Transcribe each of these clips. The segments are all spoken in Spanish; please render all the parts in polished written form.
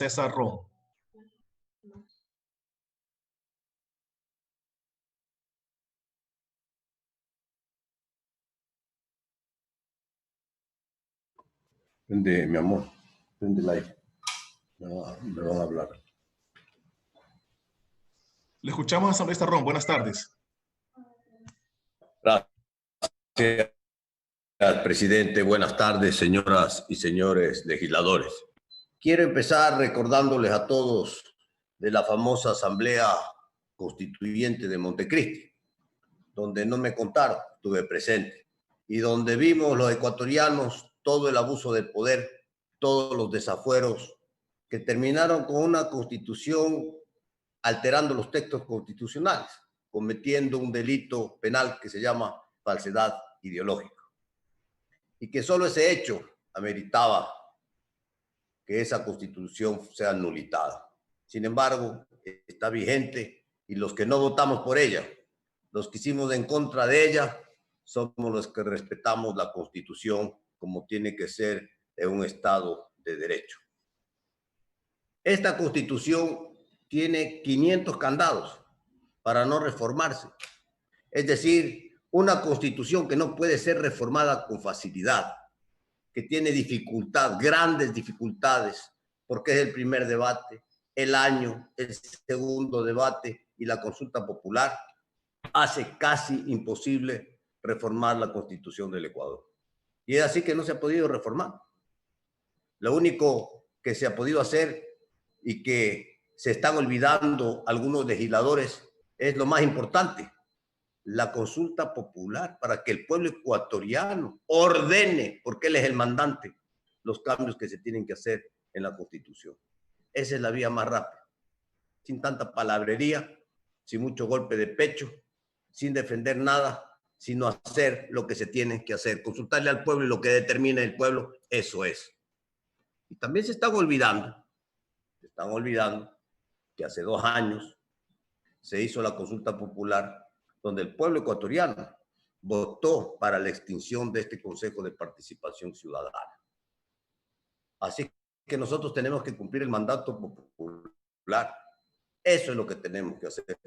César Ron. Prende, mi amor, prende el aire. Me van a hablar. Le escuchamos, asambleísta Ron. Buenas tardes. Gracias, presidente. Buenas tardes, señoras y señores legisladores. Quiero empezar recordándoles a todos de la famosa Asamblea Constituyente de Montecristi, donde no me contaron, estuve presente, y donde vimos los ecuatorianos todo el abuso del poder, todos los desafueros que terminaron con una constitución alterando los textos constitucionales, cometiendo un delito penal que se llama falsedad ideológica. Y que solo ese hecho ameritaba que esa constitución sea nulitada. Sin embargo, está vigente y los que no votamos por ella, los que hicimos en contra de ella, somos los que respetamos la constitución como tiene que ser en un Estado de derecho. Esta constitución tiene 500 candados para no reformarse. Es decir, una constitución que no puede ser reformada con facilidad, que tiene dificultad, grandes dificultades, porque es el primer debate, el año, el segundo debate y la consulta popular hace casi imposible reformar la Constitución del Ecuador. Y es así que no se ha podido reformar. Lo único que se ha podido hacer y que se están olvidando algunos legisladores es lo más importante, la consulta popular, para que el pueblo ecuatoriano ordene, porque él es el mandante, los cambios que se tienen que hacer en la Constitución. Esa es la vía más rápida, sin tanta palabrería, sin mucho golpe de pecho, sin defender nada, sino hacer lo que se tiene que hacer, consultarle al pueblo y lo que determine el pueblo, eso es. Y también se están olvidando que hace 2 años se hizo la consulta popular donde el pueblo ecuatoriano votó para la extinción de este Consejo de Participación Ciudadana. Así que nosotros tenemos que cumplir el mandato popular. Eso es lo que tenemos que hacer.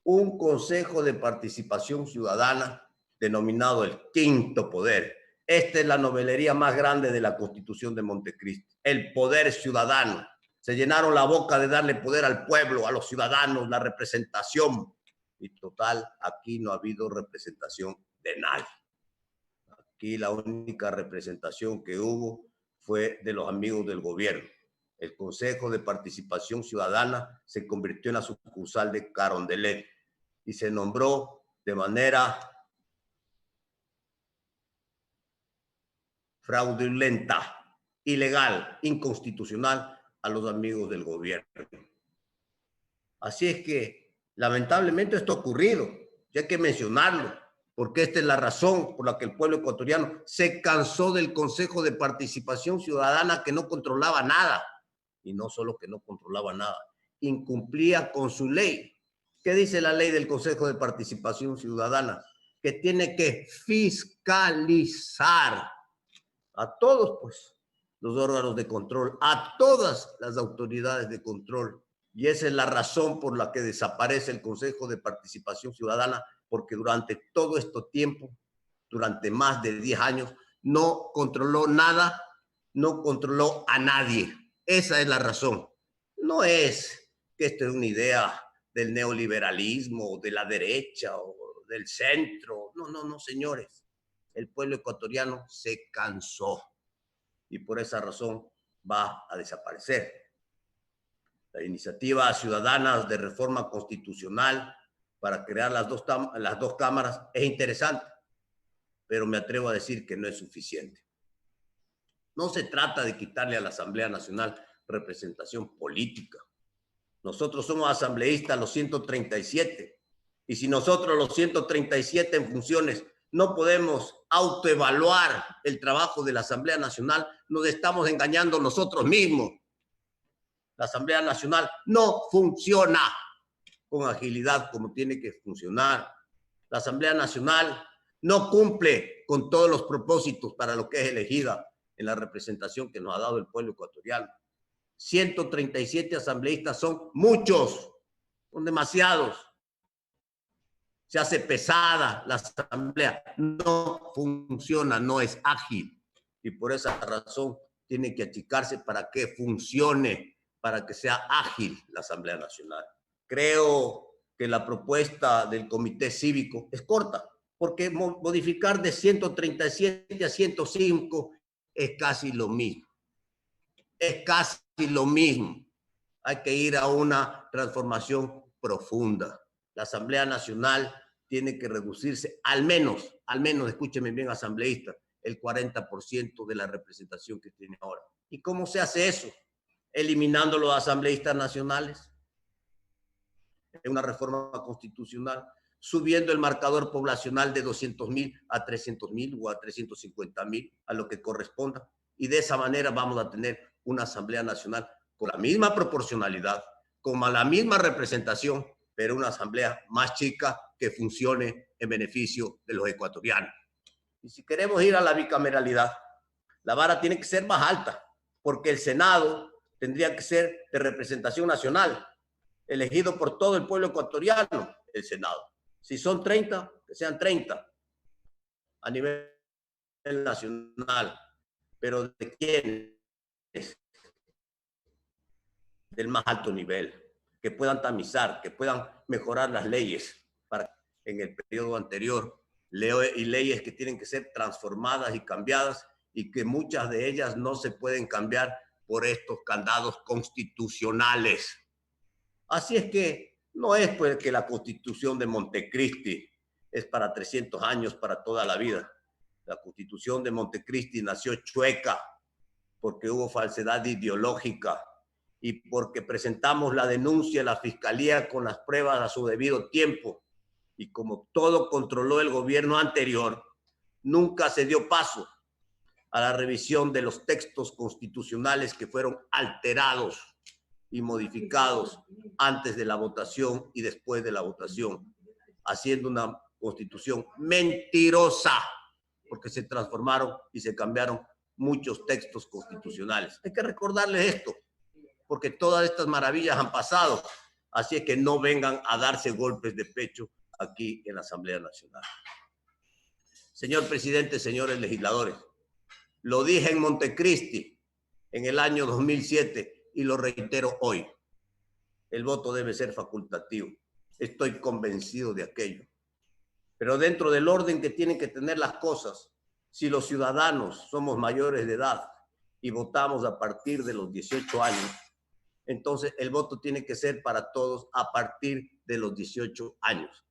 Un Consejo de Participación Ciudadana denominado el quinto poder. Esta es la novelería más grande de la Constitución de Montecristi, el poder ciudadano. Se llenaron la boca de darle poder al pueblo, a los ciudadanos, la representación. Y total, aquí no ha habido representación de nadie. Aquí la única representación que hubo fue de los amigos del gobierno. El Consejo de Participación Ciudadana se convirtió en la sucursal de Carondelet y se nombró de manera fraudulenta, ilegal, inconstitucional a los amigos del gobierno. Así es que, lamentablemente, esto ha ocurrido, y hay que mencionarlo, porque esta es la razón por la que el pueblo ecuatoriano se cansó del Consejo de Participación Ciudadana que no controlaba nada. Y no solo que no controlaba nada, incumplía con su ley. ¿Qué dice la ley del Consejo de Participación Ciudadana? Que tiene que fiscalizar a todos, pues, los órganos de control, a todas las autoridades de control. Y esa es la razón por la que desaparece el Consejo de Participación Ciudadana, porque durante todo este tiempo, durante más de 10 años, no controló nada, no controló a nadie. Esa es la razón. No es que esto es una idea del neoliberalismo, de la derecha o del centro. No, no, no, señores. El pueblo ecuatoriano se cansó y por esa razón va a desaparecer. La iniciativa ciudadana de reforma constitucional para crear las dos cámaras es interesante, pero me atrevo a decir que no es suficiente. No se trata de quitarle a la Asamblea Nacional representación política. Nosotros somos asambleístas los 137, y si nosotros los 137 en funciones no podemos autoevaluar el trabajo de la Asamblea Nacional, nos estamos engañando nosotros mismos. La Asamblea Nacional no funciona con agilidad como tiene que funcionar. La Asamblea Nacional no cumple con todos los propósitos para lo que es elegida en la representación que nos ha dado el pueblo ecuatoriano. 137 asambleístas son muchos, son demasiados. Se hace pesada la asamblea, no funciona, no es ágil. Y por esa razón tiene que achicarse para que funcione, para que sea ágil la Asamblea Nacional. Creo que la propuesta del Comité Cívico es corta, porque modificar de 137 a 105 es casi lo mismo. Es casi lo mismo. Hay que ir a una transformación profunda. La Asamblea Nacional tiene que reducirse al menos, escúcheme bien, asambleístas, el 40% de la representación que tiene ahora. ¿Y cómo se hace eso? Eliminando los asambleístas nacionales en una reforma constitucional, subiendo el marcador poblacional de 200,000 a 300,000 o a 350,000, a lo que corresponda. Y de esa manera vamos a tener una Asamblea Nacional con la misma proporcionalidad, con la misma representación, pero una asamblea más chica que funcione en beneficio de los ecuatorianos. Y si queremos ir a la bicameralidad, la vara tiene que ser más alta, porque el Senado tendría que ser de representación nacional, elegido por todo el pueblo ecuatoriano, el Senado. Si son 30, que sean 30 a nivel nacional. ¿Pero de quiénes? Del más alto nivel, que puedan tamizar, que puedan mejorar las leyes para en el periodo anterior, y leyes que tienen que ser transformadas y cambiadas, y que muchas de ellas no se pueden cambiar por estos candados constitucionales. Así es que no es pues que la Constitución de Montecristi es para 300 años, para toda la vida. La Constitución de Montecristi nació chueca porque hubo falsedad ideológica y porque presentamos la denuncia a la Fiscalía con las pruebas a su debido tiempo. Y como todo controló el gobierno anterior, nunca se dio paso a la revisión de los textos constitucionales que fueron alterados y modificados antes de la votación y después de la votación, haciendo una constitución mentirosa, porque se transformaron y se cambiaron muchos textos constitucionales. Hay que recordarles esto, porque todas estas maravillas han pasado, así es que no vengan a darse golpes de pecho aquí en la Asamblea Nacional. Señor presidente, señores legisladores, lo dije en Montecristi en el año 2007 y lo reitero hoy. El voto debe ser facultativo. Estoy convencido de aquello. Pero dentro del orden que tienen que tener las cosas, si los ciudadanos somos mayores de edad y votamos a partir de los 18 años, entonces el voto tiene que ser para todos a partir de los 18 años.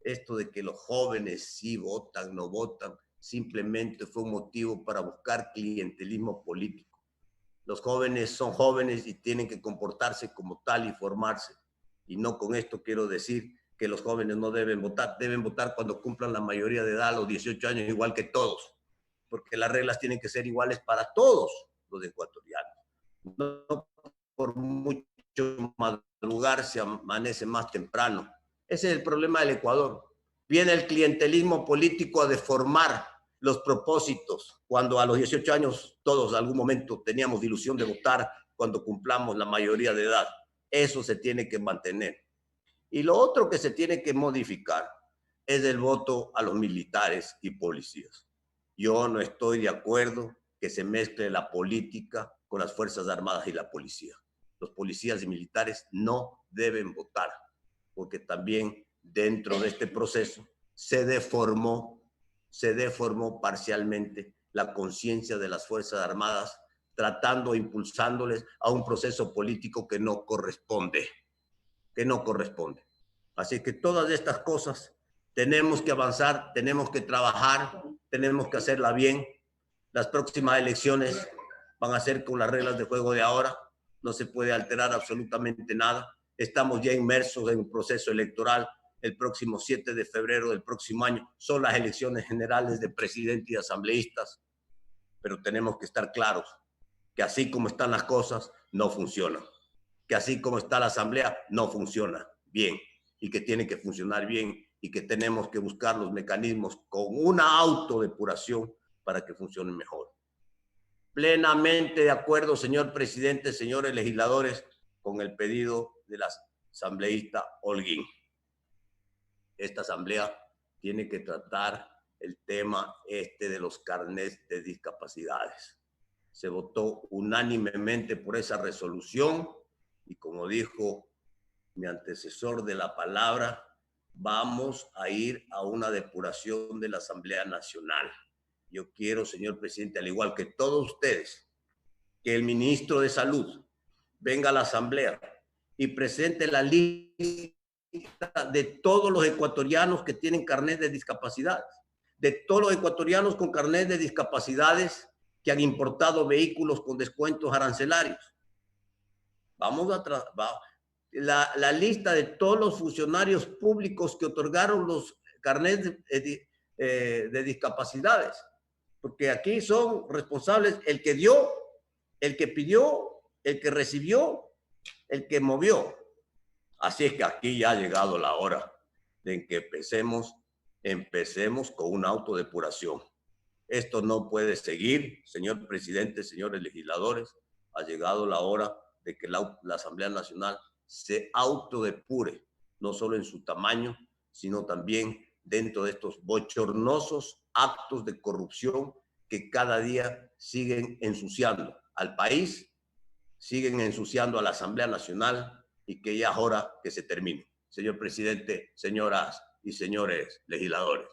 Esto de que los jóvenes sí votan, no votan, simplemente fue un motivo para buscar clientelismo político. Los jóvenes son jóvenes y tienen que comportarse como tal y formarse. Y no con esto quiero decir que los jóvenes no deben votar cuando cumplan la mayoría de edad, a los 18 años, igual que todos, porque las reglas tienen que ser iguales para todos los ecuatorianos. No por mucho madrugar se amanece más temprano. Ese es el problema del Ecuador. Viene el clientelismo político a deformar los propósitos, cuando a los 18 años todos en algún momento teníamos ilusión de votar cuando cumplamos la mayoría de edad. Eso se tiene que mantener. Y lo otro que se tiene que modificar es el voto a los militares y policías. Yo no estoy de acuerdo que se mezcle la política con las Fuerzas Armadas y la policía. Los policías y militares no deben votar, porque también dentro de este proceso se deformó parcialmente la conciencia de las Fuerzas Armadas, tratando, impulsándoles a un proceso político que no corresponde. Así que todas estas cosas tenemos que avanzar, tenemos que trabajar, tenemos que hacerla bien. Las próximas elecciones van a ser con las reglas de juego de ahora, no se puede alterar absolutamente nada. Estamos ya inmersos en un proceso electoral. El próximo 7 de febrero del próximo año son las elecciones generales de presidente y asambleístas, pero tenemos que estar claros que así como están las cosas, no funcionan, que así como está la asamblea, no funciona bien, y que tiene que funcionar bien, y que tenemos que buscar los mecanismos con una autodepuración para que funcione mejor. plenamente de acuerdo, señor presidente, señores legisladores, con el pedido de la asambleísta Holguín. Esta asamblea tiene que tratar el tema de los carnets de discapacidades. Se votó unánimemente por esa resolución y, como dijo mi antecesor de la palabra, vamos a ir a una depuración de la Asamblea Nacional. Yo quiero, señor presidente, al igual que todos ustedes, que el ministro de Salud venga a la Asamblea y presente la lista de todos los ecuatorianos que tienen carnet de discapacidades, de todos los ecuatorianos con carnet de discapacidades que han importado vehículos con descuentos arancelarios. Vamos a la lista de todos los funcionarios públicos que otorgaron los carnets de discapacidades, porque aquí son responsables el que dio, el que pidió, el que recibió, el que movió. Así es que aquí ya ha llegado la hora de que empecemos con una autodepuración. Esto no puede seguir, señor presidente, señores legisladores. Ha llegado la hora de que la Asamblea Nacional se autodepure, no solo en su tamaño, sino también dentro de estos bochornosos actos de corrupción que cada día siguen ensuciando al país, siguen ensuciando a la Asamblea Nacional, y que ya es hora que se termine. Señor presidente, señoras y señores legisladores.